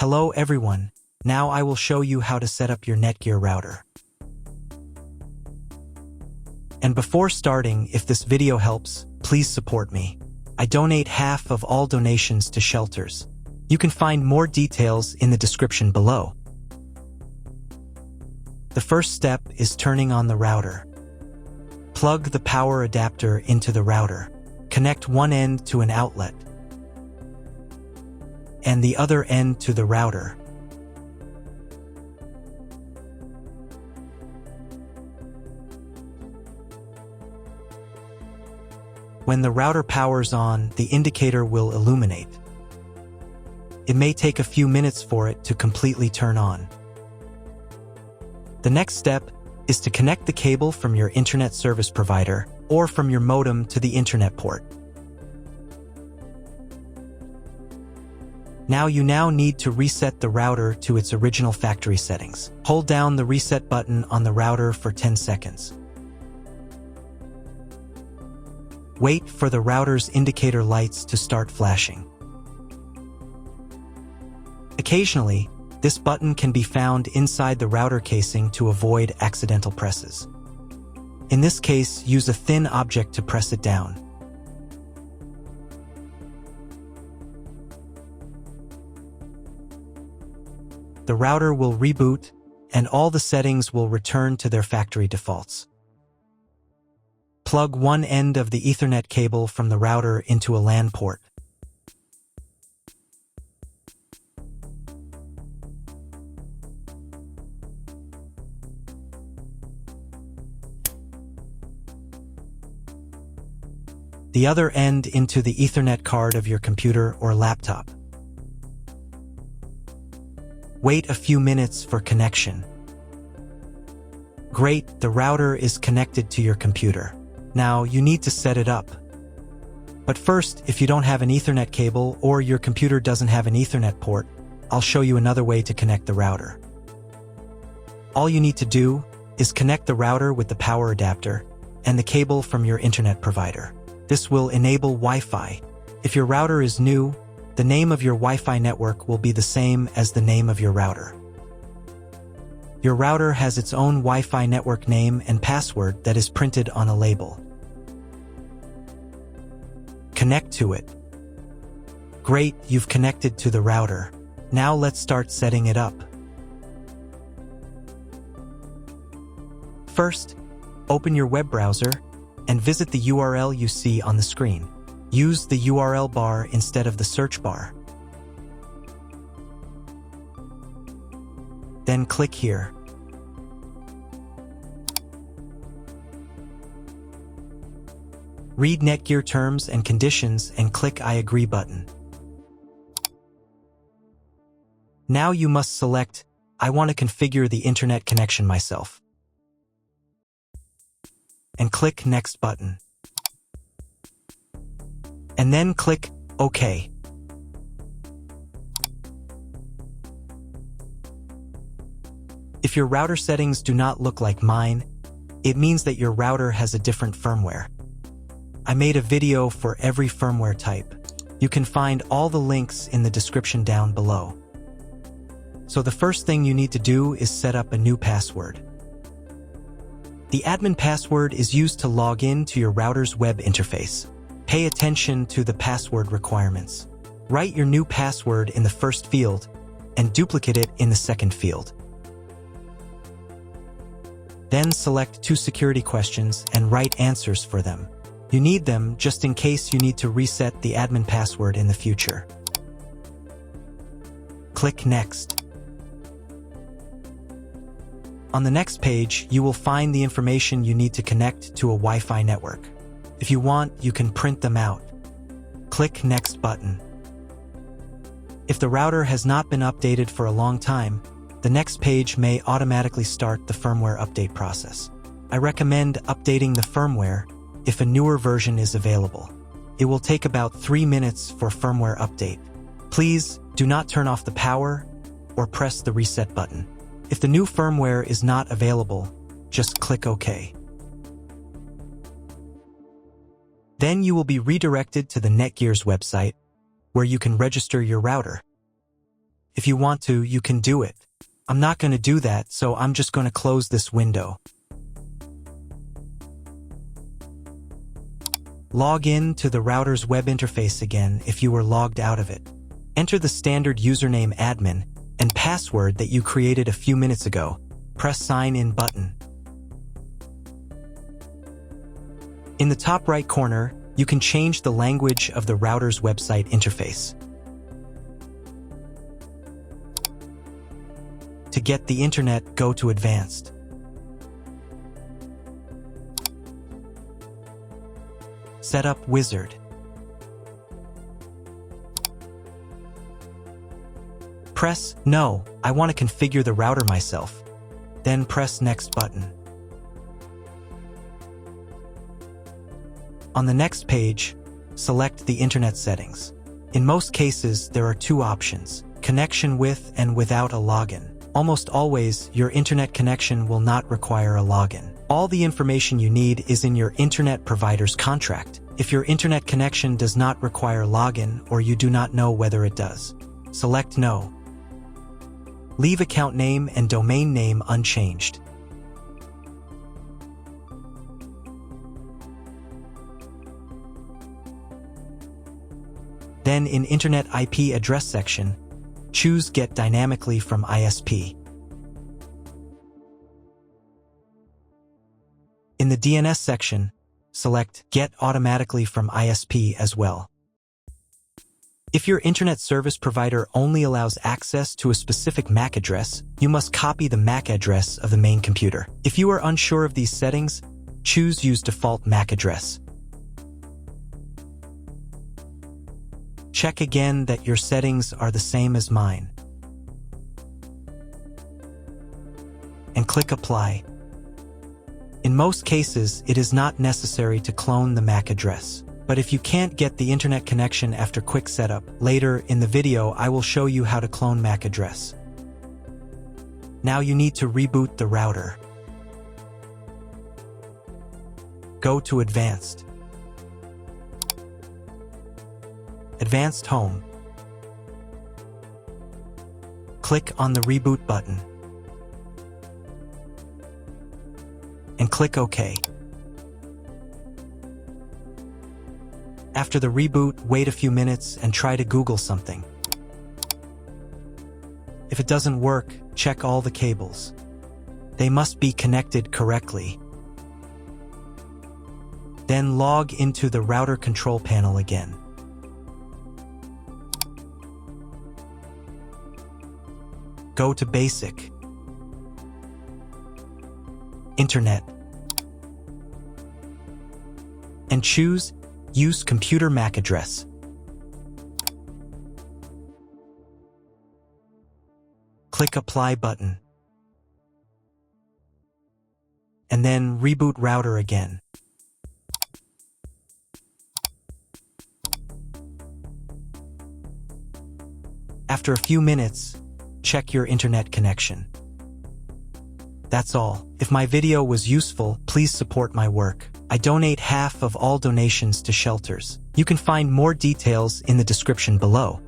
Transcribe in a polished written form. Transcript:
Hello everyone, now I will show you how to set up your NETGEAR router. And before starting, if this video helps, please support me. I donate half of all donations to shelters. You can find more details in the description below. The first step is turning on the router. Plug the power adapter into the router. Connect one end to an outlet and the other end to the router. When the router powers on, the indicator will illuminate. It may take a few minutes for it to completely turn on. The next step is to connect the cable from your internet service provider or from your modem to the internet port. Now you need to reset the router to its original factory settings. Hold down the reset button on the router for 10 seconds. Wait for the router's indicator lights to start flashing. Occasionally, this button can be found inside the router casing to avoid accidental presses. In this case, use a thin object to press it down. The router will reboot, and all the settings will return to their factory defaults. Plug one end of the Ethernet cable from the router into a LAN port. The other end into the Ethernet card of your computer or laptop. Wait a few minutes for connection. Great, the router is connected to your computer. Now you need to set it up. But first, if you don't have an Ethernet cable or your computer doesn't have an Ethernet port, I'll show you another way to connect the router. All you need to do is connect the router with the power adapter and the cable from your internet provider. This will enable Wi-Fi. If your router is new, the name of your Wi-Fi network will be the same as the name of your router. Your router has its own Wi-Fi network name and password that is printed on a label. Connect to it. Great, you've connected to the router. Now let's start setting it up. First, open your web browser and visit the URL you see on the screen. Use the URL bar instead of the search bar. Then click here. Read NETGEAR terms and conditions and click I agree button. Now you must select I want to configure the internet connection myself. And click Next button. And then click OK. If your router settings do not look like mine, it means that your router has a different firmware. I made a video for every firmware type. You can find all the links in the description down below. So the first thing you need to do is set up a new password. The admin password is used to log in to your router's web interface. Pay attention to the password requirements. Write your new password in the first field and duplicate it in the second field. Then select 2 security questions and write answers for them. You need them just in case you need to reset the admin password in the future. Click Next. On the next page, you will find the information you need to connect to a Wi-Fi network. If you want, you can print them out. Click Next button. If the router has not been updated for a long time, the next page may automatically start the firmware update process. I recommend updating the firmware if a newer version is available. It will take about 3 minutes for firmware update. Please do not turn off the power or press the reset button. If the new firmware is not available, just click OK. Then you will be redirected to the NETGEAR's website, where you can register your router. If you want to, you can do it. I'm not going to do that, so I'm just going to close this window. Log in to the router's web interface again if you were logged out of it. Enter the standard username admin and password that you created a few minutes ago. Press Sign In button. In the top right corner, you can change the language of the router's website interface. To get the internet, go to Advanced. Setup Wizard. Press No, I want to configure the router myself. Then press Next button. On the next page, select the internet settings. In most cases, there are two options: connection with and without a login. Almost always, your internet connection will not require a login. All the information you need is in your internet provider's contract. If your internet connection does not require login or you do not know whether it does, select No. Leave account name and domain name unchanged. Then in Internet IP address section, choose Get Dynamically from ISP. In the DNS section, select Get Automatically from ISP as well. If your internet service provider only allows access to a specific MAC address, you must copy the MAC address of the main computer. If you are unsure of these settings, choose Use Default MAC Address. Check again that your settings are the same as mine. And click Apply. In most cases, it is not necessary to clone the MAC address. But if you can't get the internet connection after quick setup, later in the video I will show you how to clone MAC address. Now you need to reboot the router. Go to Advanced. Advanced Home. Click on the Reboot button. And click OK. After the reboot, wait a few minutes and try to Google something. If it doesn't work, check all the cables. They must be connected correctly. Then log into the router control panel again. Go to Basic, Internet, and choose Use Computer MAC Address. Click Apply button. And then reboot router again. After a few minutes, check your internet connection. That's all. If my video was useful, please support my work. I donate half of all donations to shelters. You can find more details in the description below.